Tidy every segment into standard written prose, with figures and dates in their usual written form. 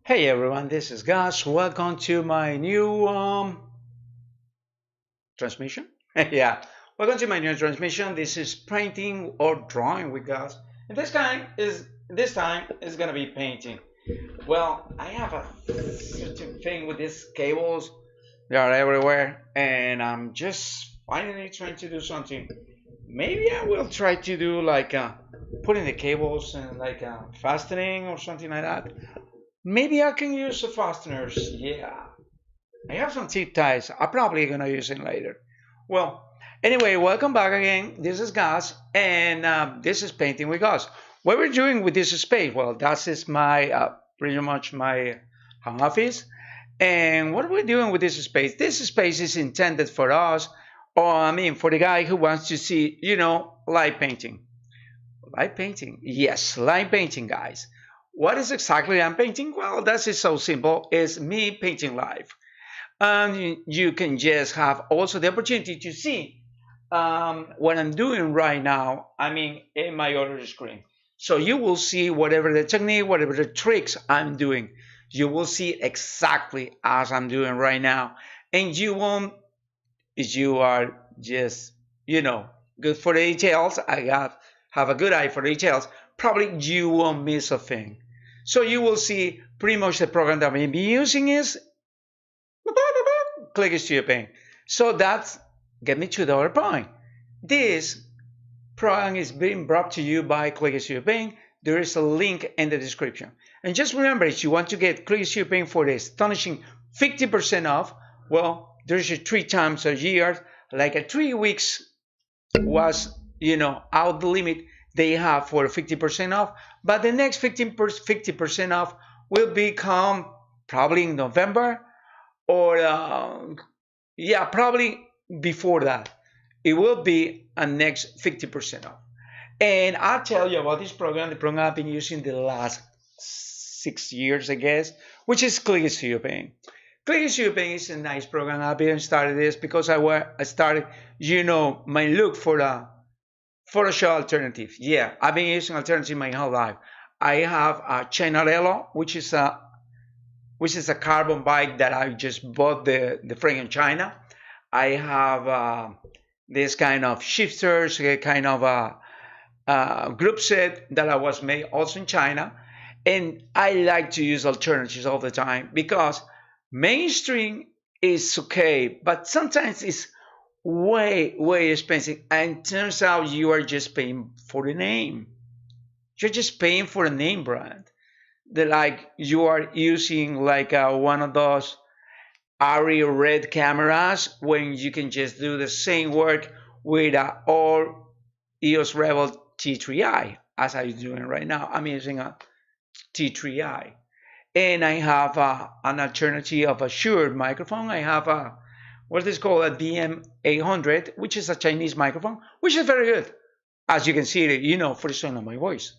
Hey everyone, this is Gus. Welcome to my new transmission. Yeah, welcome to my new transmission. This is painting or drawing with Gus. And this time is gonna be painting. Well, I have a certain thing with these cables. They are everywhere, and I'm just finally trying to do something. Maybe I will try to do like putting the cables and like fastening or something like that. Maybe I can use the fasteners. Yeah, I have some zip ties. I'm probably gonna use it later. Well, anyway, welcome back again. This is Gus, and this is Painting with Gus. What we're doing with this space? Well, that is my pretty much my home office. And what we're doing with this space is intended for us, or I mean, for the guy who wants to see, light painting. Light painting, yes, light painting, guys. What is exactly I'm painting? Well, that is so simple. It's me painting live. And you can just have also the opportunity to see what I'm doing right now, I mean, in my other screen. So you will see whatever the technique, whatever the tricks I'm doing, you will see exactly as I'm doing right now. And you won't, if you are just, good for the details, have a good eye for details, probably you won't miss a thing. So you will see pretty much the program that I'm using is click Studio Paint. So that's get me to the other point. This program is being brought to you by Click Studio Paint. There is a link in the description. And just remember, if you want to get Click Studio Paint for the astonishing 50% off, well, there's a 3 times a year, like a 3 weeks was, out the limit they have for 50% off. But the next 50% off will become probably in November or yeah, probably before that. It will be a next 50% off. And I'll tell you about this program, the program I've been using the last 6 years, I guess, which is Click Studio Paint. Click Studio Paint is a nice program. I've been started this because I started, my look for the Photoshop alternative. Yeah, I've been using alternative my whole life. I have a Chainarello, which is a carbon bike that I just bought the frame in China. I have this kind of shifters, a kind of a group set that I was made also in China. And I like to use alternatives all the time because mainstream is okay, but sometimes it's way, way expensive. And it turns out you are just paying for the name. You're just paying for a name brand. Like you are using like one of those ARRI red cameras when you can just do the same work with all EOS Rebel T3i as I'm doing right now. I'm using a T3i. And I have an alternative of a Shure microphone. I have what is called a DM800, which is a Chinese microphone, which is very good. As you can see, for the sound of my voice.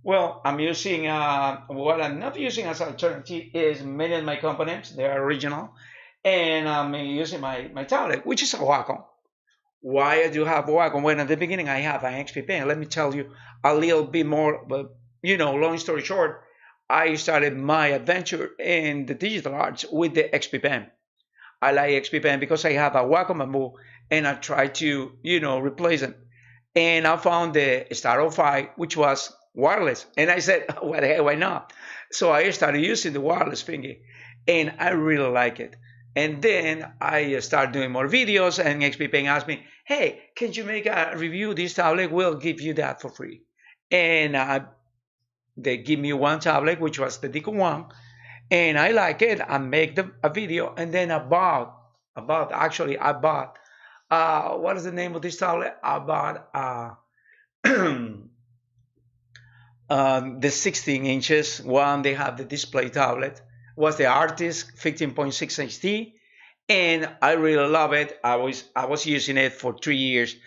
Well, I'm using, what I'm not using as alternative is many of my components. They are original. And I'm using my tablet, which is a Wacom. Why I do have Wacom? When at the beginning I have an XP Pen. Let me tell you a little bit more, but, long story short, I started my adventure in the digital arts with the XP Pen. I like XP Pen because I have a Wacom bamboo and I try to, replace it. And I found the Star 05, which was wireless. And I said, what the hell, why not? So I started using the wireless thingy and I really like it. And then I started doing more videos and XP Paint asked me, hey, can you make a review of this tablet? We'll give you that for free. And they give me one tablet, which was the Deco one. And I like it. I make a video and then I bought, what is the name of this tablet? I bought the 16 inches one. They have the display tablet. Was the Artist 15.6 HD, and I really love it. I was using it for 3 years.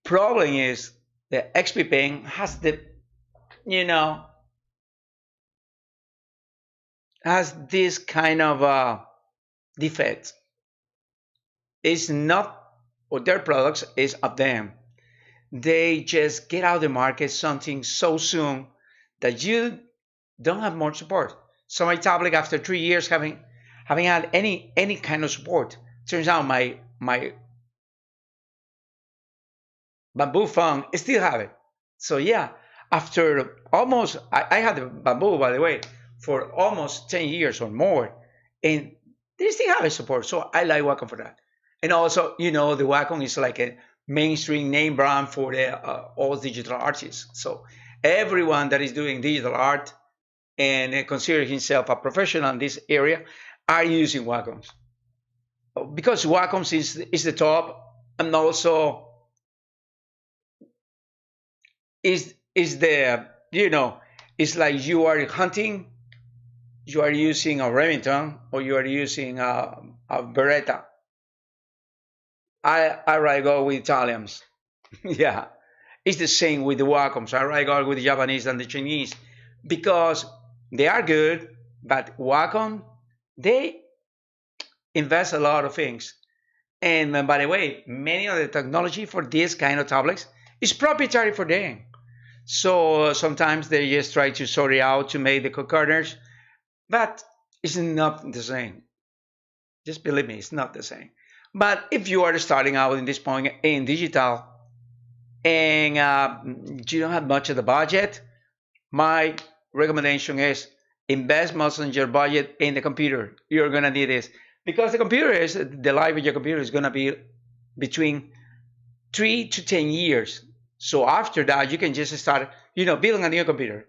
Problem is the XP Pen has has this kind of defect. It's not what their products is of them. They just get out of the market something so soon that you don't have more support. So my tablet, after 3 years having had any kind of support, turns out my bamboo phone still have it. So yeah, after almost I had the bamboo, by the way, for almost 10 years or more, and they still have a support. So I like Wacom for that. And also, the Wacom is like a mainstream name brand for the all digital artists. So everyone that is doing digital art and consider himself a professional in this area are using Wacoms, because Wacoms is the top, and also is the it's like you are hunting, you are using a Remington or you are using a Beretta. I rather go with Italians. Yeah, it's the same with the Wacoms. I rather go with the Japanese than the Chinese, because they are good, but Wacom, they invest a lot of things. And by the way, many of the technology for this kind of tablets is proprietary for them. So sometimes they just try to sort it out to make the corners, but it's not the same. Just believe me, it's not the same. But if you are starting out in this point in digital and you don't have much of the budget, my recommendation is invest most of your budget in the computer. You're gonna need this, because the life of your computer is gonna be between 3 to 10 years. So after that, you can just start, building a new computer.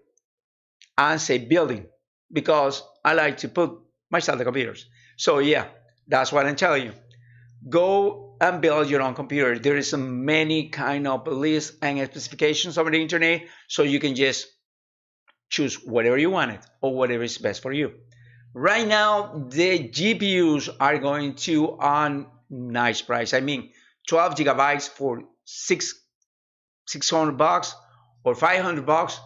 And say building, because I like to put myself the computers. So yeah, that's what I'm telling you. Go and build your own computer. There is many kind of lists and specifications over the internet, so you can just choose whatever you want it or whatever is best for you. Right now, the GPUs are going to on nice price. I mean, 12 gigabytes for 600 bucks or 500 bucks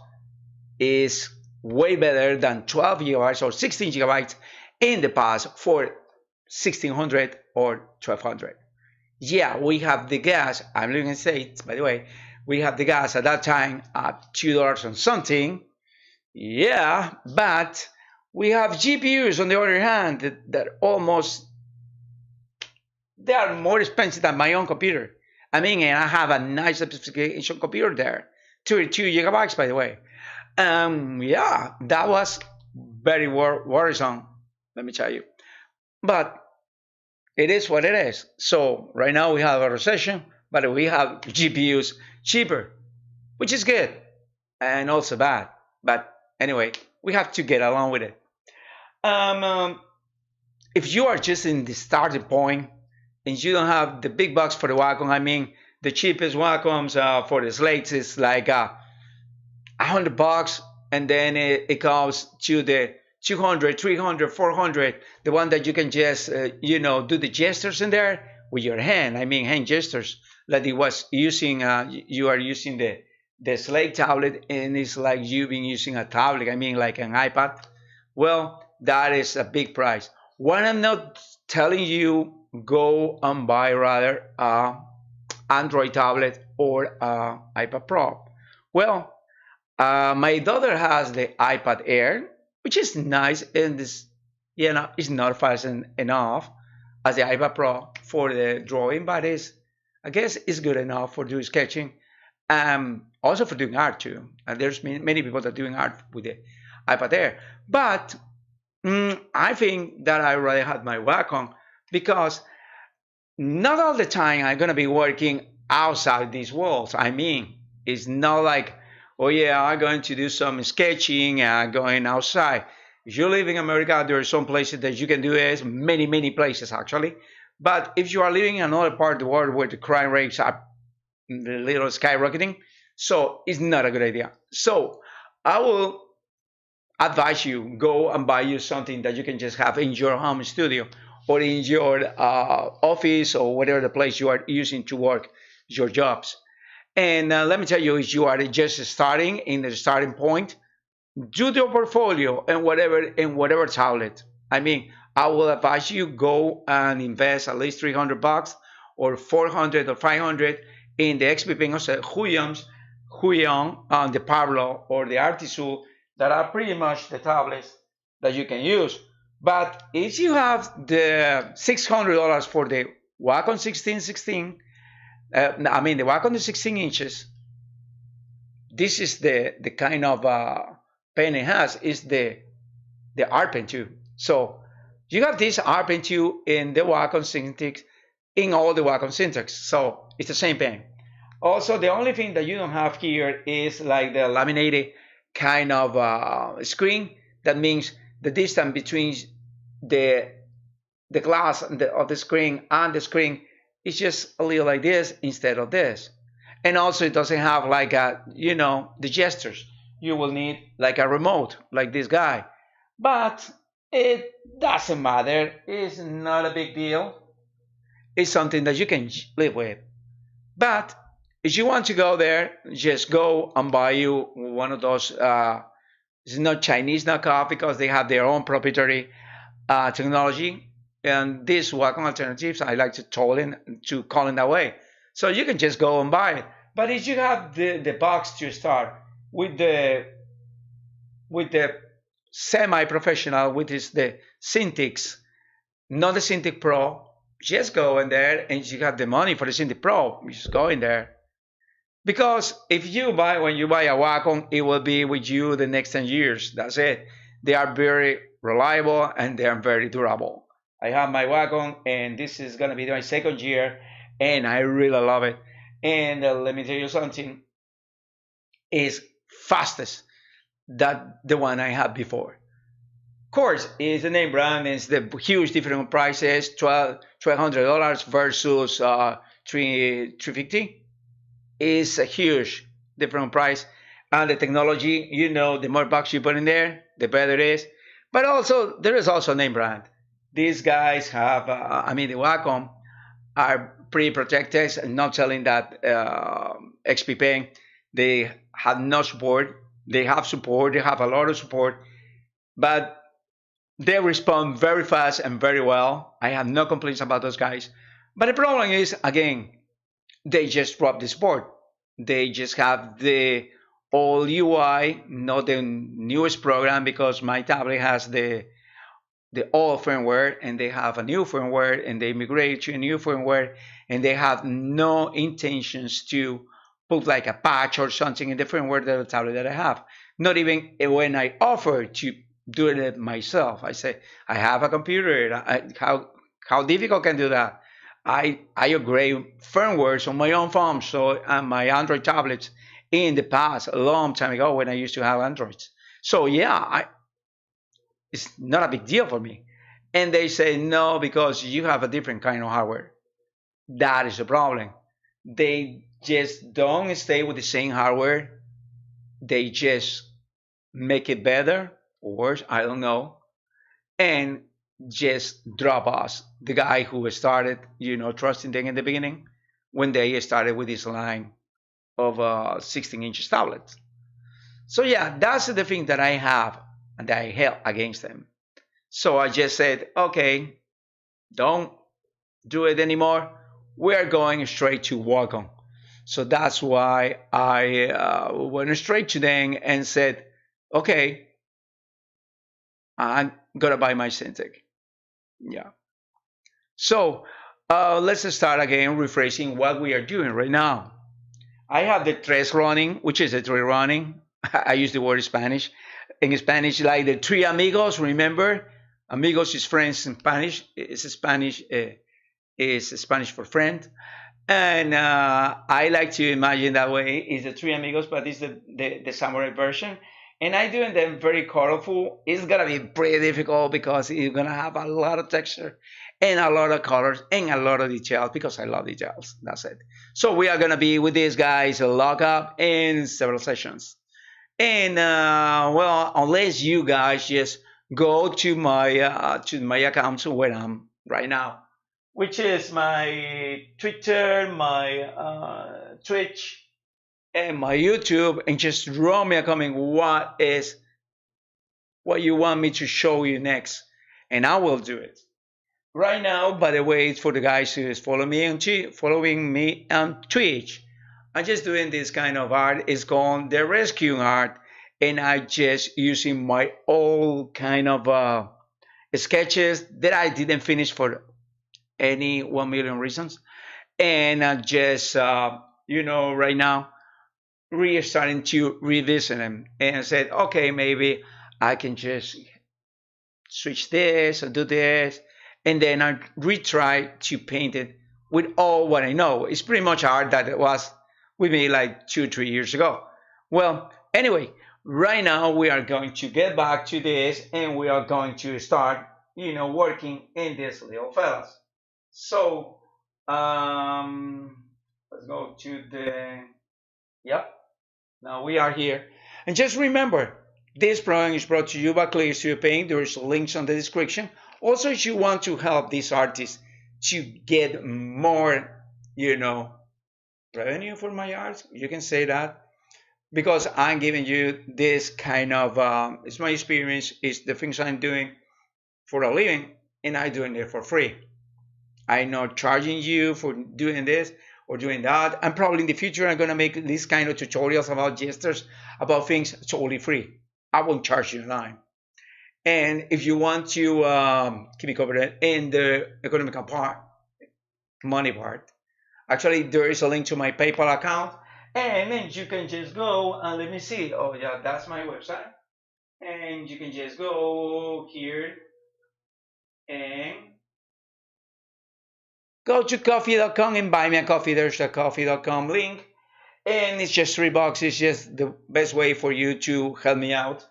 is way better than 12 gigabytes or 16 gigabytes in the past for 1600 or 1200. Yeah, we have the gas. I'm living in States, by the way. We have the gas at that time at $2 and something. Yeah, but we have GPUs on the other hand that almost, they are more expensive than my own computer. I mean, and I have a nice specification computer there, 32 gigabytes, by the way. Yeah, that was very worrisome, let me tell you. But it is what it is. So right now we have a recession, but we have GPUs cheaper, which is good and also bad. But anyway, we have to get along with it. Um, if you are just in the starting point and you don't have the big bucks for the Wacom, I mean, the cheapest Wacoms for the slates is like $100, and then it comes to the 200, 300, 400, the one that you can just do the gestures in there with your hand. I mean, hand gestures, that it was using. You are using the slate tablet, and it's like you've been using a tablet. I mean, like an iPad. Well, that is a big price. What I'm not telling you, go and buy rather Android tablet or iPad Pro. Well, my daughter has the iPad Air, which is nice, and it's not fast enough as the iPad Pro for the drawing, but I guess it's good enough for doing sketching, also for doing art too. And there's many people that are doing art with the iPad Air. But I think that I rather had my Wacom, because not all the time I'm gonna be working outside these walls. I mean, it's not like, oh yeah, I'm going to do some sketching and going outside. If you live in America, there are some places that you can do it, many places actually. But if you are living in another part of the world where the crime rates are a little skyrocketing, so it's not a good idea. So I will advise you, go and buy you something that you can just have in your home studio or in your office or whatever the place you are using to work your jobs. And let me tell you, if you are just starting in the starting point, do the portfolio and whatever tablet. I mean, I will advise you, go and invest at least 300 bucks or 400 or 500 in the XP Pingos, Huion, the Pablo or the Artisul, that are pretty much the tablets that you can use. But if you have the $600 for the Wacom 1616, I mean the Wacom the 16 inches, this is the kind of pen it has, is the art pen too. So you have this art pen too in the Wacom syntax, in all the Wacom syntax. So it's the same pen. Also, the only thing that you don't have here is like the laminated kind of screen. That means the distance between the the glass of the screen and the screen is just a little like this instead of this. And also it doesn't have like a, the gestures. You will need like a remote like this guy. But it doesn't matter. It's not a big deal. It's something that you can live with. But if you want to go there, just go and buy you one of those. It's not Chinese knockoff because they have their own proprietary technology. And these Wacom alternatives, I like to call it that way. So you can just go and buy it. But if you have the box to start with the semi-professional, which is the Cintiq, not the Cintiq Pro, just go in there and you have the money for the Cintiq Pro. You just go in there. Because when you buy a Wacom, it will be with you the next 10 years. That's it. They are very reliable and they are very durable. I have my Wacom and this is going to be my second year and I really love it. And let me tell you something, it's fastest than the one I had before. Of course, it's a name brand, it's the huge different prices, $1,200 versus $350. Is a huge different price, and the technology, the more bucks you put in there, the better it is. But also there is also a name brand. These guys have, the Wacom are pretty protected and not selling that XP Pen. They have no support. They have support. They have a lot of support, but they respond very fast and very well. I have no complaints about those guys. But the problem is, again, they just drop the support. They just have the old UI, not the newest program, because my tablet has the old firmware and they have a new firmware and they migrate to a new firmware and they have no intentions to put like a patch or something in the firmware of the tablet that I have. Not even when I offer to do it myself. I say, I have a computer. How difficult can do that? I upgrade firmwares on my own phone, so my Android tablets in the past, a long time ago when I used to have Androids. So yeah, it's not a big deal for me. And they say no because you have a different kind of hardware. That is the problem. They just don't stay with the same hardware. They just make it better or worse, I don't know. And just drop us, the guy who started, trusting them in the beginning when they started with this line of 16-inch tablets. So yeah, that's the thing that I have and that I held against them. So I just said, okay, don't do it anymore. We're going straight to Wacom. So that's why I went straight to them and said, okay, I'm gonna buy my Cintiq. Yeah. So let's start again rephrasing what we are doing right now. I have the Tres Ronin, which is a Tres Ronin. I use the word Spanish. In Spanish, like the three amigos, remember? Amigos is friends in Spanish. Is Spanish for friend. And I like to imagine that way. It's the three amigos, but it's the samurai version. And I doing them very colorful. It's gonna be pretty difficult because you're gonna have a lot of texture and a lot of colors and a lot of details because I love details. That's it. So we are gonna be with these guys lock up in several sessions. And well, unless you guys just go to my account where I'm right now, which is my Twitter, my Twitch, and my YouTube, and just draw me a comment. What you want me to show you next, and I will do it. Right now, by the way, it's for the guys who is following me on Twitch. I'm just doing this kind of art. It's called the rescue art, and I just using my old kind of sketches that I didn't finish for any 1 million reasons, and I just right now starting to revisit them, and I said, okay, maybe I can just switch this or do this, and then I retry to paint it with all what I know. It's pretty much art that it was with me like 2 3 years ago. Well, anyway, right now we are going to get back to this, and we are going to start working in these little fellas. So let's go to the, yep, now we are here. And just remember, this program is brought to you by Clear Studio Paint. There's links on the description. Also, if you want to help these artists to get more, revenue for my art, you can say that. Because I'm giving you this kind of, it's my experience, it's the things I'm doing for a living, and I'm doing it for free. I'm not charging you for doing this or doing that. And probably in the future, I'm going to make these kind of tutorials about gestures, about things totally free. I won't charge you a dime. And if you want to keep me covered in the economical part, money part, actually, there is a link to my PayPal account. And then you can just go and let me see. Oh, yeah, that's my website. And you can just go here and go to coffee.com and buy me a coffee. There's a coffee.com link. And it's just $3. It's just the best way for you to help me out.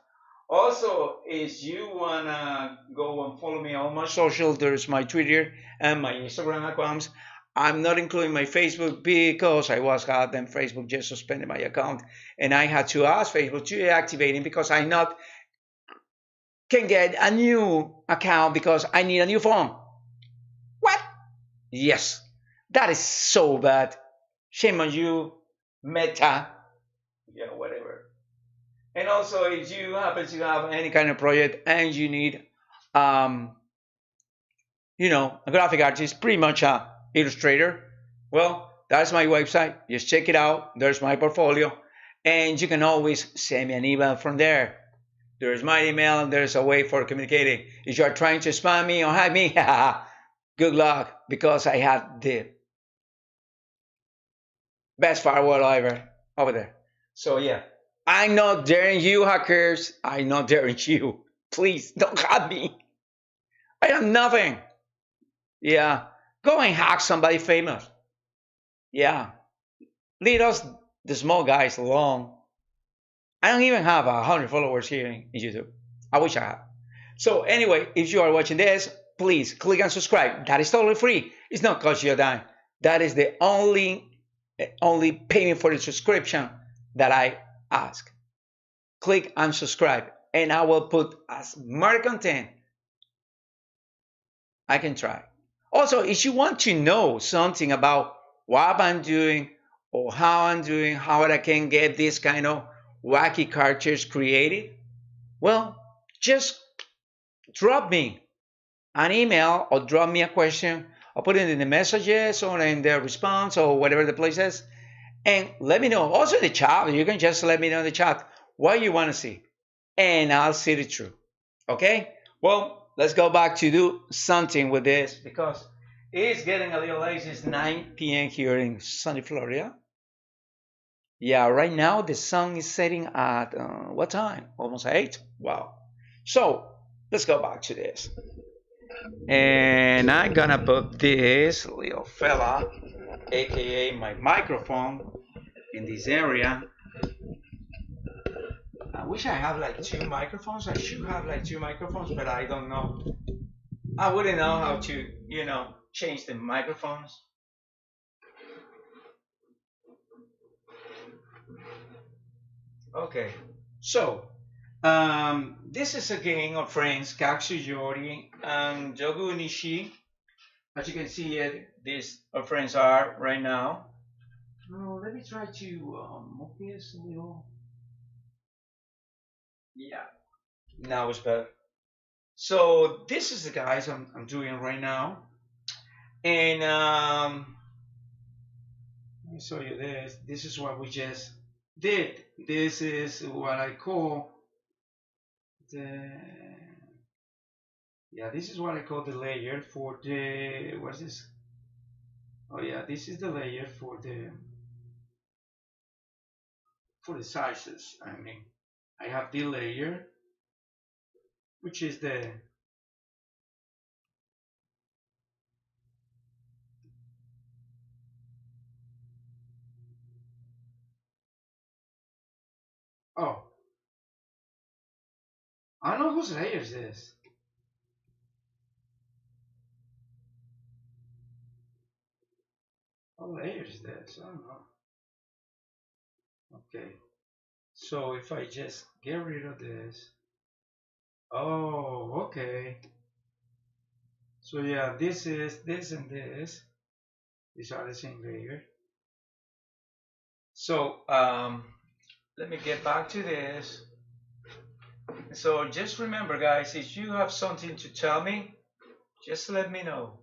Also, if you want to go and follow me on my social, there's my Twitter and my Instagram accounts. I'm not including my Facebook because I was had and Facebook just suspended my account. And I had to ask Facebook to deactivate it because I not can get a new account because I need a new phone. What? Yes, that is so bad. Shame on you, Meta. Yeah, whatever. And also, if you happen to have any kind of project and you need, um, a graphic artist, pretty much a illustrator, well, that's my website. Just check it out. There's my portfolio, and you can always send me an email from there. There's my email, and there's a way for communicating. If you are trying to spam me or hack me, good luck, because I have the best firewall ever over there. So yeah, I'm not daring you, hackers. I'm not daring you. Please don't hack me. I am nothing. Yeah, go and hack somebody famous. Yeah, leave us the small guys alone. I don't even have 100 followers here in YouTube. I wish I had. So anyway, if you are watching this, please click and subscribe. That is totally free. It's not cost you a dime. That is the only payment for the subscription that I ask. Click and subscribe, and I will put as much content I can try. Also, if you want to know something about what I'm doing or how I'm doing, how I can get this kind of wacky characters created, well, just drop me an email or drop me a question or put it in the messages or in the response or whatever the place is, and let me know. Also in the chat, you can just let me know in the chat what you want to see, and I'll see it through. Okay? Well, let's go back to do something with this because it's getting a little late. It's 9 p.m. here in sunny Florida. Yeah, right now the sun is setting at what time? Almost 8? Wow. So let's go back to this. And I'm gonna put this little fella, aka my microphone, in this area. I wish I have like 2 microphones. I should have like 2 microphones, but I don't know. I wouldn't know how to, change the microphones. Okay, so this is a gang of friends, Katsuyori and Jogu Nishi. As you can see, these our friends are right now. Let me try to move this a little. Yeah, now it's better. So this is the guys I'm doing right now, and let me show you this. This is what we just did this is what I call the, yeah, this is what I call the layer for the, what's this? Oh yeah, this is the layer for the sizes. I mean, I have the layer, which is the, oh, I don't know whose layer is this. What layer is this? I don't know. Okay, so if I just get rid of this, oh, okay. So yeah, this is this and this. These are the same layer. So let me get back to this. So just remember, guys, if you have something to tell me, just let me know.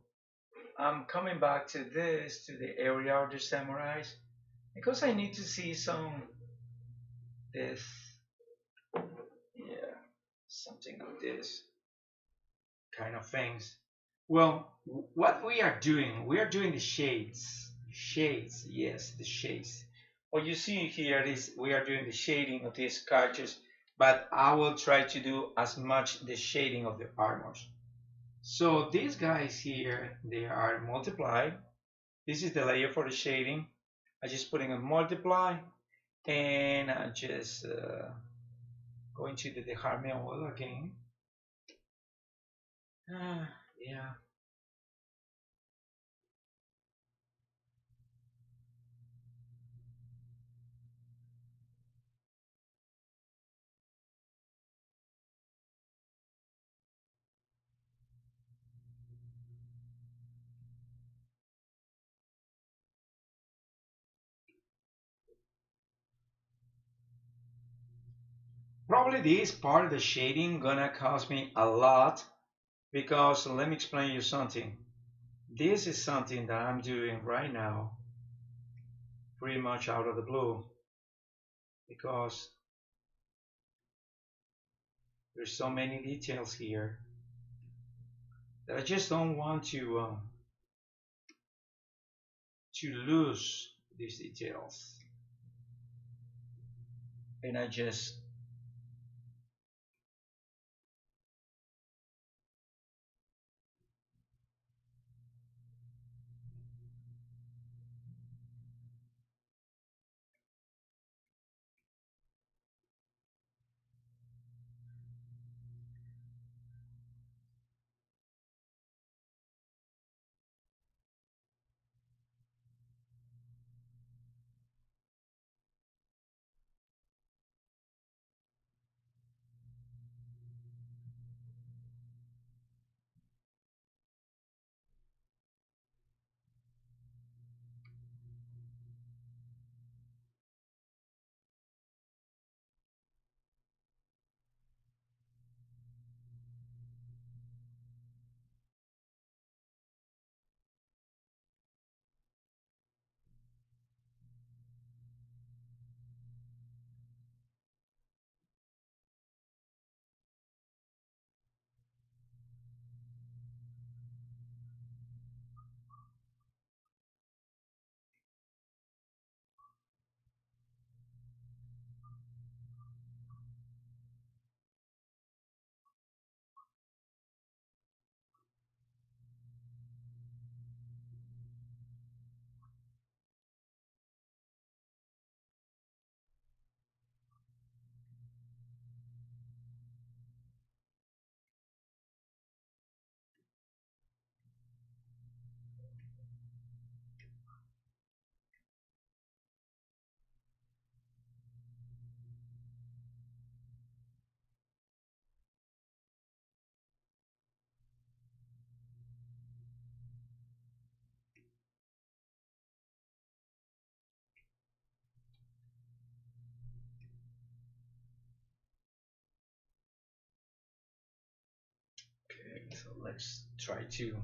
I'm coming back to this, to the area of the samurais, because I need to see some this, yeah, something like this kind of things. Well, what we are doing the shades. Shades, yes, the shades. What you see here is we are doing the shading of these characters, but I will try to do as much the shading of the armors. So these guys here, they are multiplied. This is the layer for the shading. I just putting a multiply, and I just going to the dejarme all again. Yeah. Probably this part of the shading gonna cost me a lot, because let me explain you something. This is something that I'm doing right now pretty much out of the blue, because there's so many details here that I just don't want to lose these details, and I just, okay, so let's try to,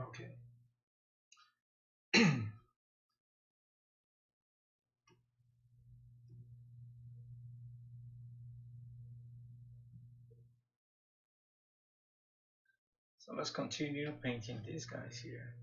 Okay. So let's continue painting these guys here.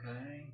Okay.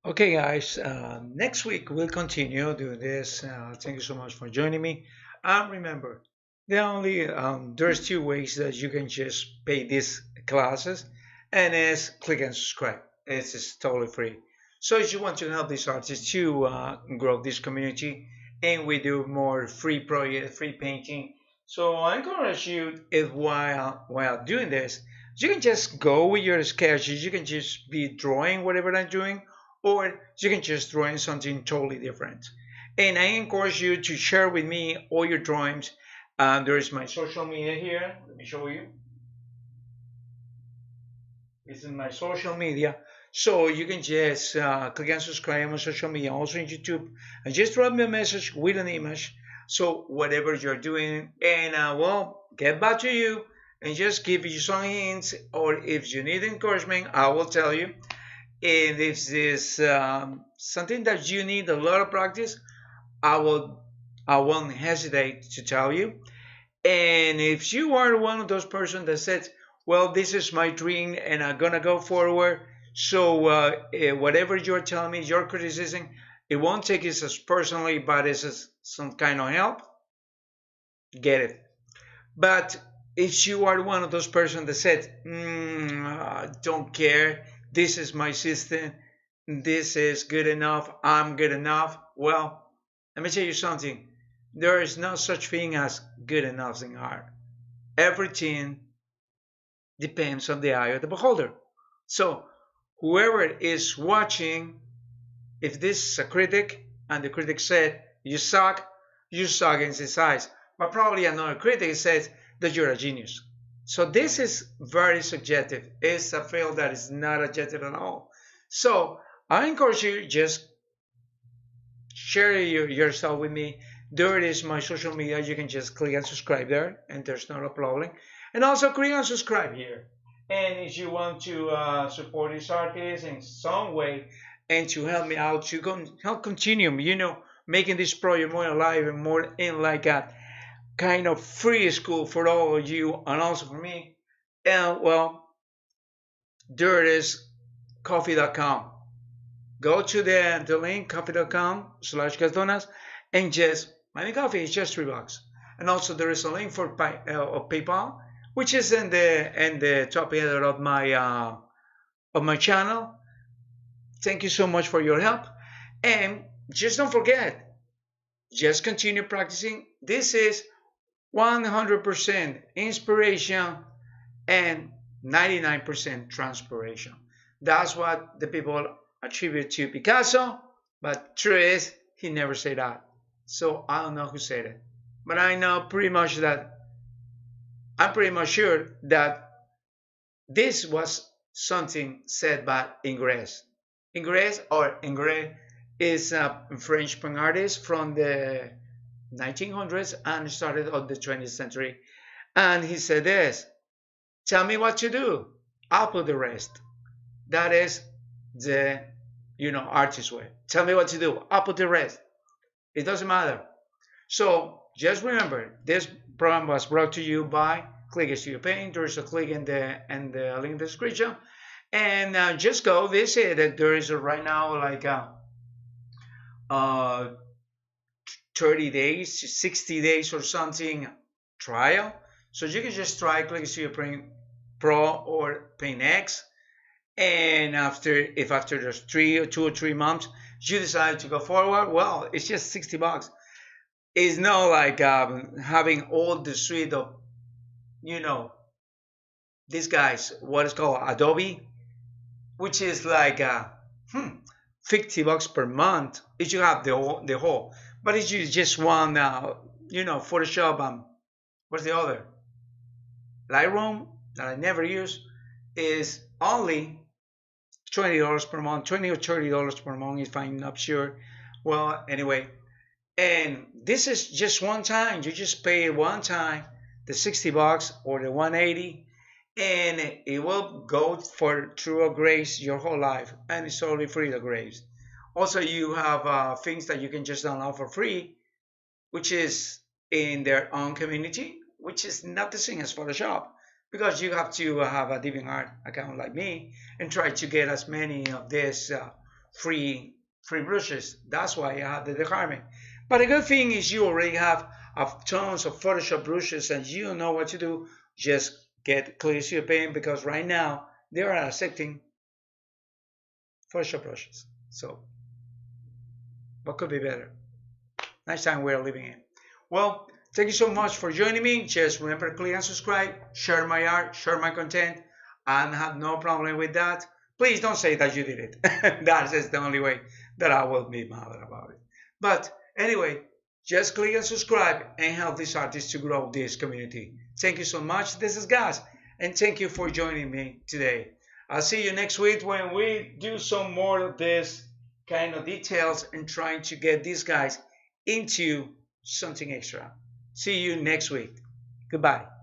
Okay, guys, next week we'll continue doing this. Thank you so much for joining me. Remember, there's two ways that you can just pay these classes, and it's click and subscribe. It's just totally free. So if you want to help these artists to grow this community, and we do more free project, free painting. So I encourage you, if while doing this, you can just go with your sketches. You can just be drawing whatever I'm doing, or you can just draw in something totally different. And I encourage you to share with me all your drawings. There is my social media here. Let me show you. This is my social media. So you can just click and subscribe on social media, also in YouTube, and just drop me a message with an image. So whatever you're doing, and well, get back to you and just give you some hints, or if you need encouragement, I will tell you. And if this something that you need a lot of practice, I won't hesitate to tell you. And if you are one of those persons that said, well, this is my dream and I'm gonna go forward, so whatever you're telling me, your criticism, it won't take it as personally, but it's as some kind of help, get it. But if you are one of those persons that said, don't care, this is my system, this is good enough, I'm good enough, well, let me tell you something. There is no such thing as good enough in art. Everything depends on the eye of the beholder. So, whoever is watching, if this is a critic and the critic said, you suck in his eyes. But probably another critic says that you're a genius. So this is very subjective. It's a field that is not objective at all. So I encourage you, just share yourself with me. There it is, my social media. You can just click and subscribe there, and there's not a problem. And also click and subscribe here. And if you want to support this artist in some way and to help me out to help continue, making this project more alive and more in like a kind of free school for all of you and also for me. And well, there it is, coffee.com. Go to the link, coffee.com/Gasdonas, and just buy me coffee. It's just $3. And also there is a link for PayPal, which is in the top header of my channel. Thank you so much for your help. And just don't forget, just continue practicing. This is 100% inspiration and 99% transpiration. That's what the people attribute to Picasso, but truth is, he never said that. So I don't know who said it. But I know pretty much that, I'm pretty much sure that this was something said by Ingres. Ingres is a French pen artist from the 1900s and started of the 20th century. And he said this, tell me what to do, I'll put the rest. That is the artist way. Tell me what to do, I'll put the rest. It doesn't matter. So just remember, this program was brought to you by Click Studio Paint. There's a click in the link in the description. And just go visit. There is right now like 30 days, 60 days or something trial. So you can just try Click Studio Paint Pro or Paint X. And if after those 2 or 3 months you decide to go forward, well, it's just $60. It's not like having all the suite of, these guys, what is called Adobe, which is like $50 per month if you have the whole. But if you just want, Photoshop, what's the other? Lightroom, that I never use, is only $20 per month, $20 or $30 per month if I'm not sure. Well, anyway, and this is just one time. You just pay one time the $60 or the $180, and it will go through a grace your whole life, and it's totally free, the grace. Also, you have things that you can just download for free, which is in their own community, which is not the same as Photoshop, because you have to have a DeviantArt account like me and try to get as many of these free brushes. That's why I have the requirement. But the good thing is you already have tons of Photoshop brushes and you know what to do. Just get Clear Studio Paint, because right now they are accepting Photoshop brushes. So what could be better? Nice time we're living in. Well, thank you so much for joining me. Just remember, click and subscribe, share my art, share my content, and have no problem with that. Please don't say that you did it. That is the only way that I will be mad about it. But anyway, just click and subscribe and help this artist to grow this community. Thank you so much. This is Gas, and thank you for joining me today. I'll see you next week when we do some more of this kind of details and trying to get these guys into something extra. See you next week. Goodbye.